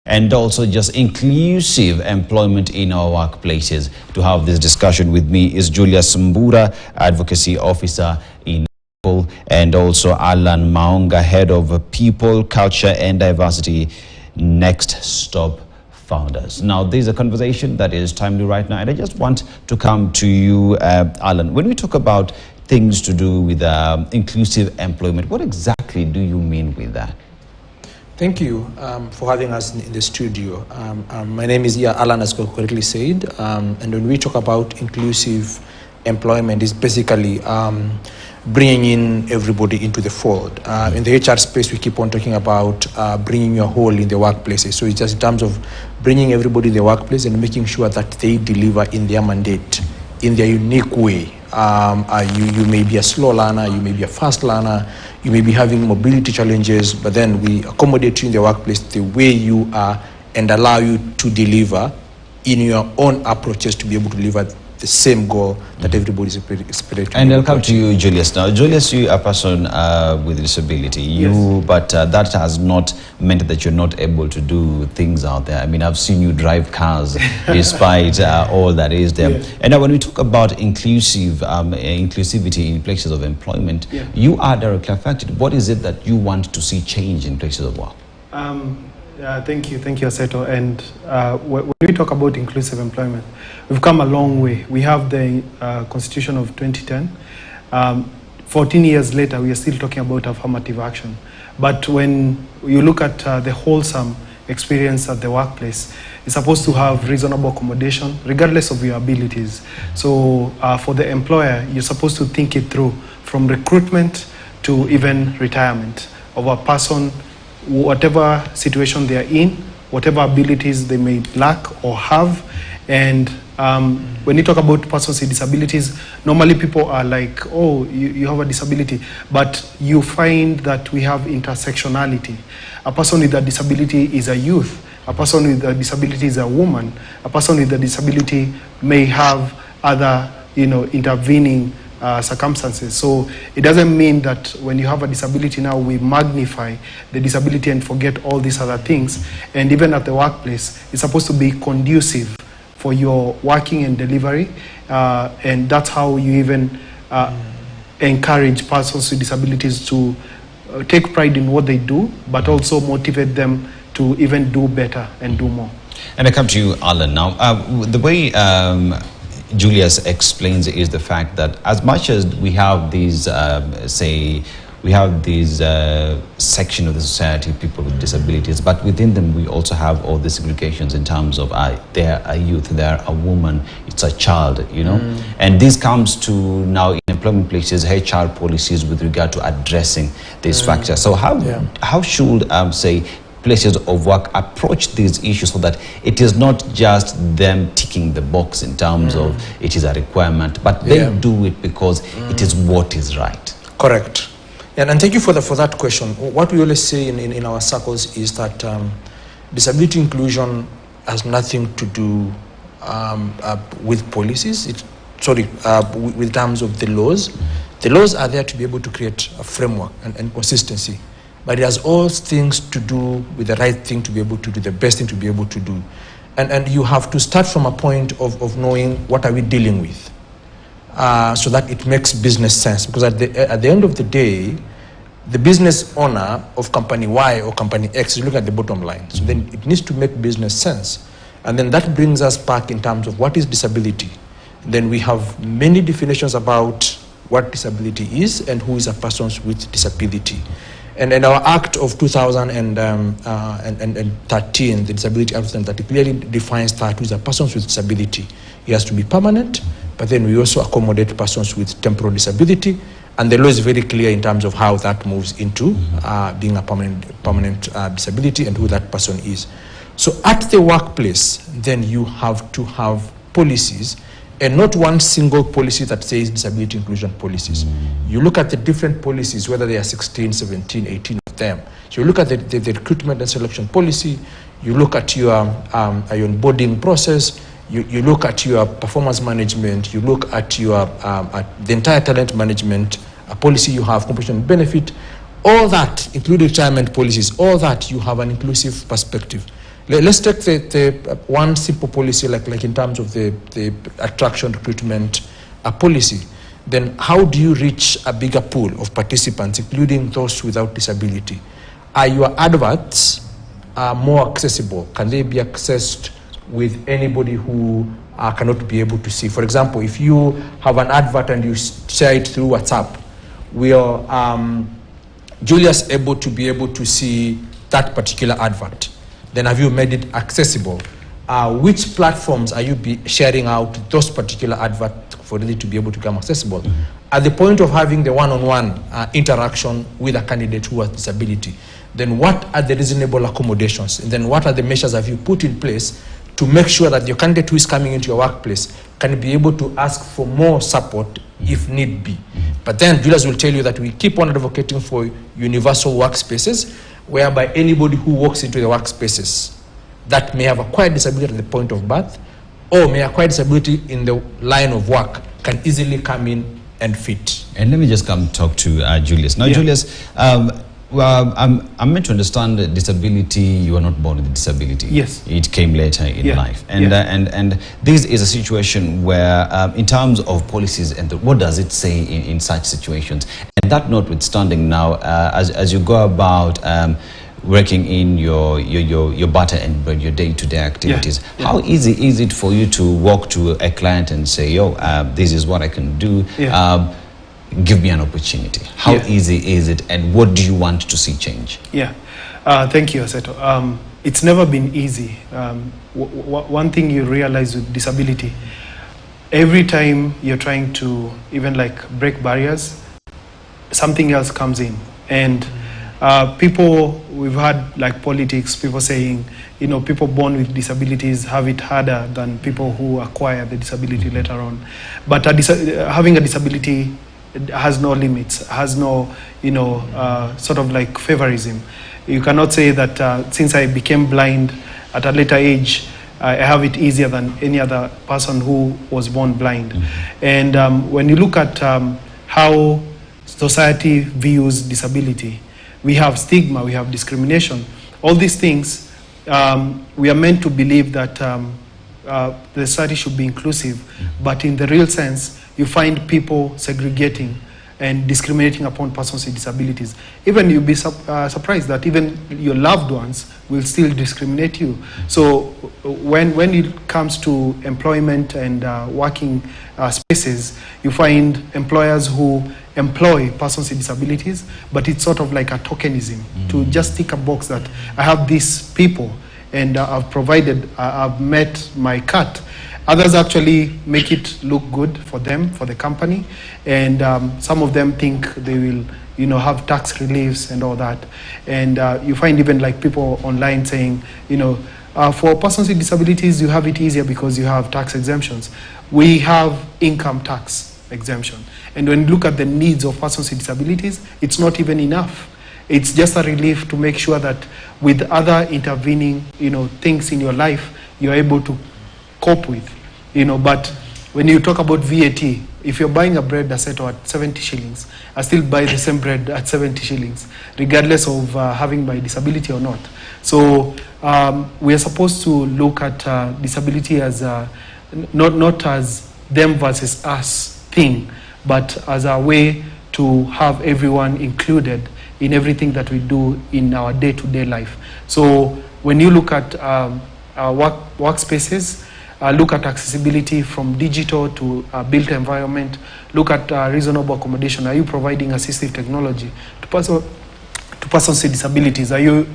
and also just inclusive employment in our workplaces. To have this discussion with me is Julius Mbura, Advocacy Officer in and also Allan Maonga, Head of People, Culture and Diversity, Next Stop Founders. Now, there's a conversation that is timely right now, and I just want to come to you, Allan. When we talk about things to do with inclusive employment, what exactly do you mean with that? Thank you for having us in the studio. My name is Allan, as correctly said, and when we talk about inclusive employment, it's basically bringing in everybody into the fold. In the HR space, we keep on talking about bringing your whole in the workplaces. So it's just in terms of bringing everybody in the workplace and making sure that they deliver in their mandate, in their unique way. You may be a slow learner, you may be a fast learner, you may be having mobility challenges, but then we accommodate you in the workplace the way you are and allow you to deliver in your own approaches to be able to deliver the same goal that everybody is expected. And I'll come to you, Julius. Now, Julius, you are a person with disability. Yes. But that has not meant that you're not able to do things out there. I mean, I've seen you drive cars despite all that is there. Yeah. And now, when we talk about inclusivity in places of employment, yeah, you are directly affected. What is it that you want to see change in places of work? Thank you, Aseto. And when we talk about inclusive employment, we've come a long way. We have the Constitution of 2010. 14 years later, we are still talking about affirmative action. But when you look at the wholesome experience at the workplace, it's supposed to have reasonable accommodation, regardless of your abilities. So for the employer, you're supposed to think it through, from recruitment to even retirement of a person, whatever situation they are in, whatever abilities they may lack or have. And when you talk about persons with disabilities, normally people are like, oh, you have a disability, but you find that we have intersectionality. A person with a disability is a youth, a person with a disability is a woman, a person with a disability may have other, intervening circumstances. So it doesn't mean that when you have a disability now, we magnify the disability and forget all these other things. And even at the workplace, it's supposed to be conducive for your working and delivery. And that's how you even encourage persons with disabilities to take pride in what they do, but also motivate them to even do better and do more. And I come to you, Allan. Now, the way Julius explains is the fact that as much as we have these, section of the society, people with disabilities, but within them we also have all the segregations in terms of they're a youth, they're a woman, it's a child, And this comes to now in employment places, HR policies with regard to addressing these factors. So how should, places of work approach these issues so that it is not just them ticking the box in terms of it is a requirement, but they do it because it is what is right? Correct. And thank you for that question. What we always say in our circles is that disability inclusion has nothing to do with policies. With terms of the laws. The laws are there to be able to create a framework and consistency. But it has all things to do with the right thing to be able to do, the best thing to be able to do. And you have to start from a point of knowing what are we dealing with so that it makes business sense. Because at the end of the day, the business owner of company Y or company X is looking at the bottom line. So then it needs to make business sense. And then that brings us back in terms of what is disability. Then we have many definitions about what disability is and who is a person with disability. And in our Act of 2013, the Disability Act that clearly defines that who is a person with disability. He has to be permanent, but then we also accommodate persons with temporal disability, and the law is very clear in terms of how that moves into being a permanent disability and who that person is. So at the workplace, then you have to have policies, and not one single policy that says disability inclusion policies. You look at the different policies, whether they are 16, 17, 18 of them. So you look at the recruitment and selection policy, you look at your onboarding process, you look at your performance management, you look at your the entire talent management policy you have, compensation benefit, all that, including retirement policies, all that you have an inclusive perspective. Let's take the one simple policy, like in terms of the attraction recruitment policy. Then how do you reach a bigger pool of participants, including those without disability? Are your adverts more accessible? Can they be accessed with anybody who cannot be able to see? For example, if you have an advert and you share it through WhatsApp, will Julius able to be able to see that particular advert? Then have you made it accessible? Which platforms are you sharing out those particular adverts for it to be able to become accessible? At the point of having the one-on-one interaction with a candidate who has disability, then what are the reasonable accommodations? And then what are the measures have you put in place to make sure that your candidate who is coming into your workplace can be able to ask for more support if need be? But then Julius will tell you that we keep on advocating for universal workspaces, whereby anybody who walks into the workspaces that may have acquired disability at the point of birth or may acquire disability in the line of work can easily come in and fit. And let me just come talk to Julius. Now, Julius, well, I'm meant to understand that disability, you are not born with a disability. Yes. It came later in life. And, and this is a situation where, in terms of policies, and what does it say in such situations? And that notwithstanding now, as you go about working in your butter and bread, your day-to-day activities, how easy is it for you to walk to a client and say, yo, this is what I can do, give me an opportunity? How easy is it, and what do you want to see change? Thank you, Aseto. It's never been easy. One thing you realize with disability, every time you're trying to even like break barriers, something else comes in. And people, we've had like politics, people saying, you know, people born with disabilities have it harder than people who acquire the disability later on. But having a disability has no limits, has no, you know, sort of like favorism. You cannot say that since I became blind at a later age, I have it easier than any other person who was born blind. And when you look at how society views disability, we have stigma, we have discrimination. All these things, we are meant to believe that the society should be inclusive, but in the real sense, you find people segregating and discriminating upon persons with disabilities. Even you'll be surprised that even your loved ones will still discriminate you. So when it comes to employment and working spaces, you find employers who employ persons with disabilities, but it's sort of like a tokenism to just tick a box that I have these people and I've met my cut. Others actually make it look good for them, for the company, and some of them think they will, you know, have tax reliefs and all that. And you find even like people online saying, you know, for persons with disabilities, you have it easier because you have tax exemptions. We have income tax exemption. And when you look at the needs of persons with disabilities, it's not even enough. It's just a relief to make sure that with other intervening, you know, things in your life, you're able to cope with, you know. But when you talk about VAT, if you're buying a bread at 70 shillings, I still buy the same bread at 70 shillings, regardless of having my disability or not. So we are supposed to look at disability as not as them versus us thing, but as a way to have everyone included in everything that we do in our day-to-day life. So when you look at workspaces, look at accessibility from digital to built environment, look at reasonable accommodation. Are you providing assistive technology to persons with disabilities? Are you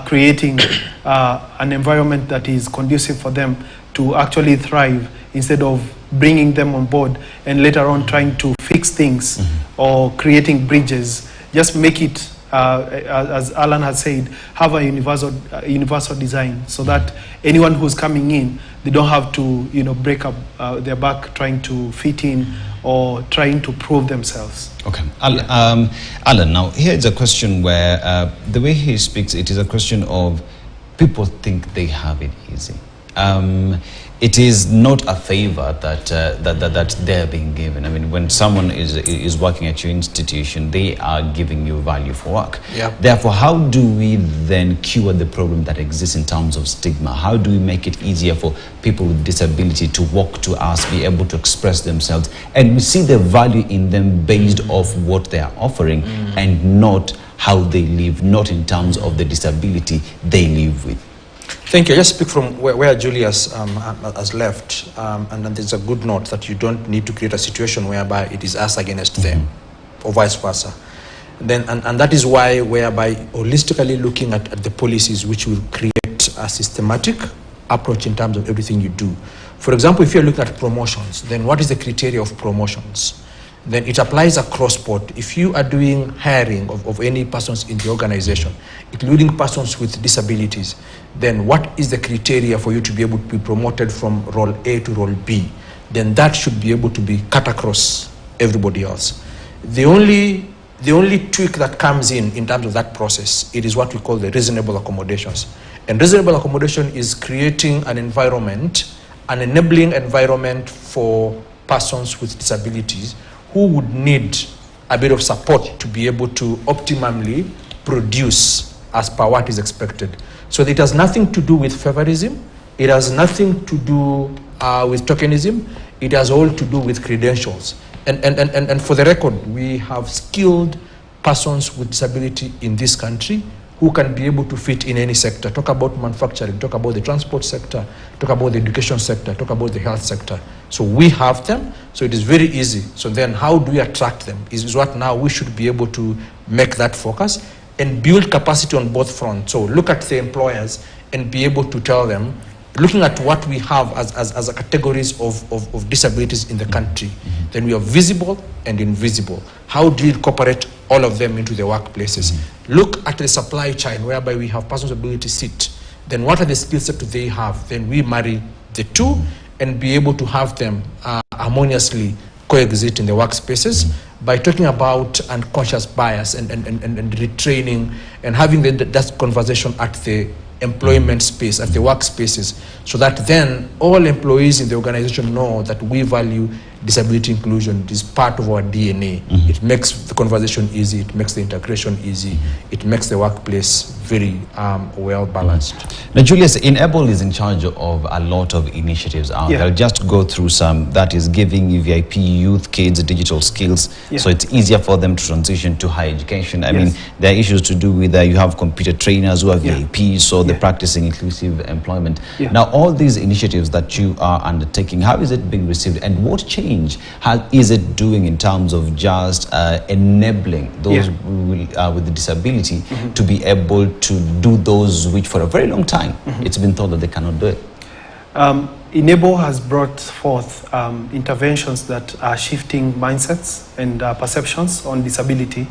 creating an environment that is conducive for them to actually thrive instead of bringing them on board and later on trying to fix things or creating bridges? Just make it, as Allan has said, have a universal design so that anyone who's coming in, they don't have to, you know, break up their back trying to fit in or trying to prove themselves. Okay. Allan, now here's a question where the way he speaks, it is a question of people think they have it easy. it is not a favor that they're being given. I mean, when someone is working at your institution, they are giving you value for work. Yeah. Therefore, how do we then cure the problem that exists in terms of stigma? How do we make it easier for people with disability to walk to us, be able to express themselves, and we see the value in them based off what they are offering and not how they live, not in terms of the disability they live with? Thank you. I just speak from where Julius has left, and then there's a good note that you don't need to create a situation whereby it is us against them, or vice versa. Then, and that is why, whereby holistically looking at the policies which will create a systematic approach in terms of everything you do. For example, if you're looking at promotions, then what is the criteria of promotions? Then it applies across board. If you are doing hiring of any persons in the organization, including persons with disabilities, then what is the criteria for you to be able to be promoted from role A to role B? Then that should be able to be cut across everybody else. The only tweak that comes in terms of that process, it is what we call the reasonable accommodations. And reasonable accommodation is creating an environment, an enabling environment for persons with disabilities who would need a bit of support to be able to optimally produce as per what is expected. So it has nothing to do with favorism. It has nothing to do with tokenism. It has all to do with credentials. And for the record, we have skilled persons with disability in this country who can be able to fit in any sector. Talk about manufacturing, talk about the transport sector, talk about the education sector, talk about the health sector. So we have them, so it is very easy. So then how do we attract them? Is what now we should be able to make that focus and build capacity on both fronts. So look at the employers and be able to tell them, looking at what we have as a categories of disabilities in the country, then we are visible and invisible. How do you incorporate all of them into the workplaces? Look at the supply chain whereby we have persons with ability sit. Then what are the skill sets they have? Then we marry the two and be able to have them harmoniously coexist in the workspaces by talking about unconscious bias and retraining and having that conversation at the employment space, at the workspaces, so that then all employees in the organization know that we value disability inclusion. It is part of our DNA. It makes the conversation easy, it makes the integration easy, it makes the workplace very well balanced. Now, Julius, Enable is in charge of a lot of initiatives out there. I'll just go through some. That is giving VIP youth, kids digital skills, so it's easier for them to transition to higher education. I mean, there are issues to do with you have computer trainers who are VIPs, so they're practicing inclusive employment. Now, all these initiatives that you are undertaking, how is it being received, and what change is it doing in terms of just enabling those with the disability to be able to do those which for a very long time it's been thought that they cannot do it? Enable has brought forth interventions that are shifting mindsets and perceptions on disability.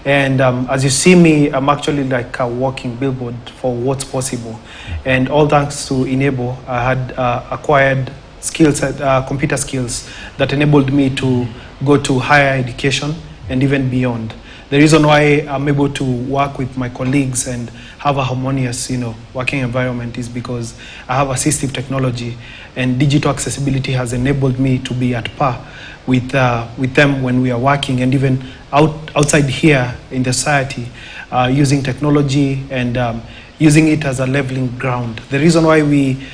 And as you see me, I'm actually like a walking billboard for what's possible. And all thanks to Enable, I had acquired skills, computer skills that enabled me to go to higher education and even beyond. The reason why I'm able to work with my colleagues and have a harmonious, working environment is because I have assistive technology, and digital accessibility has enabled me to be at par with them when we are working, and even outside here in the society, using technology and using it as a leveling ground. The reason why we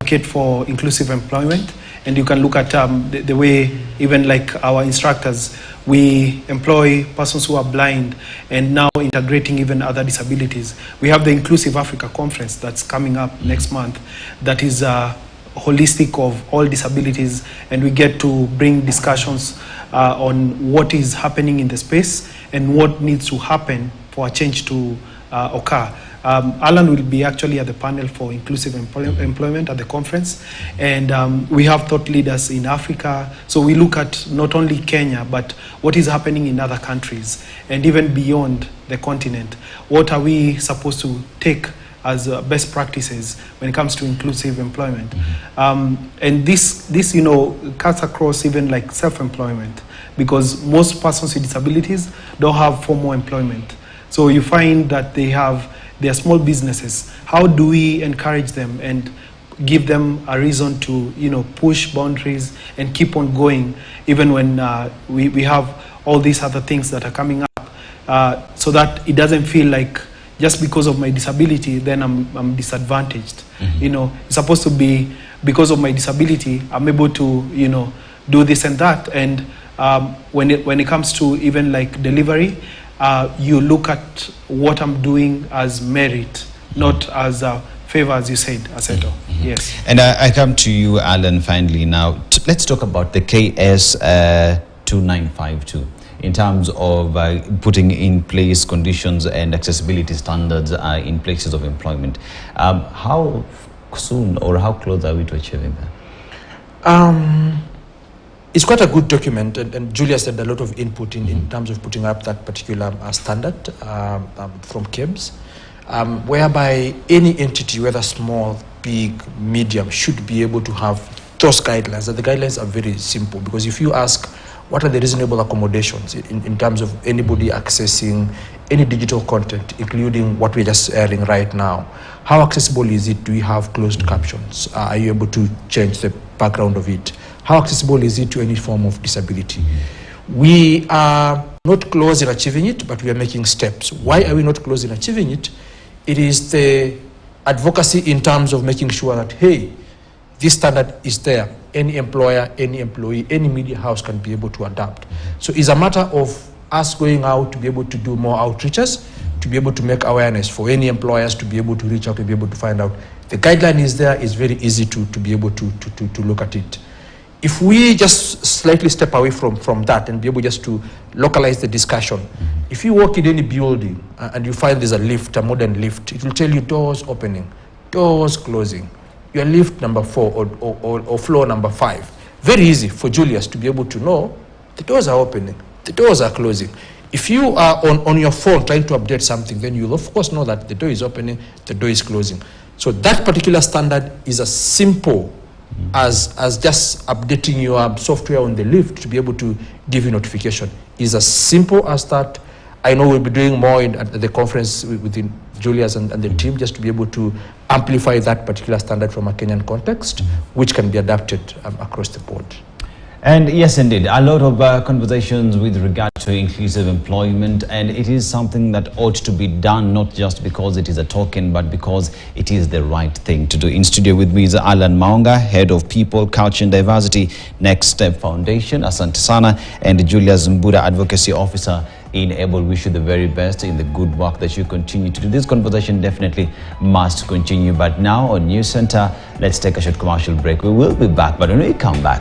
advocate for inclusive employment, and you can look at the way even like our instructors, we employ persons who are blind and now integrating even other disabilities. We have the Inclusive Africa Conference that's coming up next month that is holistic of all disabilities, and we get to bring discussions on what is happening in the space and what needs to happen for a change to occur. Allan will be actually at the panel for inclusive employment at the conference, and we have thought leaders in Africa, so we look at not only Kenya but what is happening in other countries and even beyond the continent. What are we supposed to take as best practices when it comes to inclusive employment? And this cuts across even like self-employment, because most persons with disabilities don't have formal employment. So you find that they are small businesses. How do we encourage them and give them a reason to, push boundaries and keep on going, even when we have all these other things that are coming up, so that it doesn't feel like just because of my disability, then I'm disadvantaged. It's supposed to be because of my disability, I'm able to, do this and that. And when it comes to even like delivery, you look at what I'm doing as merit, not as a favor, as you said, Aseto. Yes. And I come to you, Allan, finally now. Let's talk about the KS 2952 in terms of putting in place conditions and accessibility standards in places of employment. How soon or how close are we to achieving that? It's quite a good document, and Julius had a lot of input in terms of putting up that particular standard from KEBS, whereby any entity, whether small, big, medium, should be able to have those guidelines. And the guidelines are very simple, because if you ask what are the reasonable accommodations in terms of anybody accessing any digital content, including what we're just airing right now, how accessible is it? Do you have closed captions? Are you able to change the background of it? How accessible is it to any form of disability? We are not close in achieving it, but we are making steps. Why are we not close in achieving it? It is the advocacy in terms of making sure that, hey, this standard is there. Any employer, any employee, any media house can be able to adapt. So it's a matter of us going out to be able to do more outreaches, to be able to make awareness for any employers to be able to reach out, to be able to find out. The guideline is there. It's very easy to be able to look at it. If we just slightly step away from that and be able just to localize the discussion, if you walk in any building and you find there's a lift, a modern lift, it will tell you doors opening, doors closing. Your lift number 4 or floor number 5. Very easy for Julius to be able to know the doors are opening, the doors are closing. If you are on your phone trying to update something, then you'll of course know that the door is opening, the door is closing. So that particular standard is as simple as just updating your software on the lift to be able to give you notification. Is as simple as that. I know we'll be doing more at the conference within Julius and the team, just to be able to amplify that particular standard from a Kenyan context, which can be adapted across the board. And yes, indeed, a lot of conversations with regard to inclusive employment, and it is something that ought to be done, not just because it is a token, but because it is the right thing to do. In studio with me is Allan Maonga, Head of People, Culture and Diversity, Next Step Foundation, Asante Sana, and Julius Mbura, Advocacy Officer in ABLE. Wish you the very best in the good work that you continue to do. This conversation definitely must continue, but now on News Center, let's take a short commercial break. We will be back, but when we come back,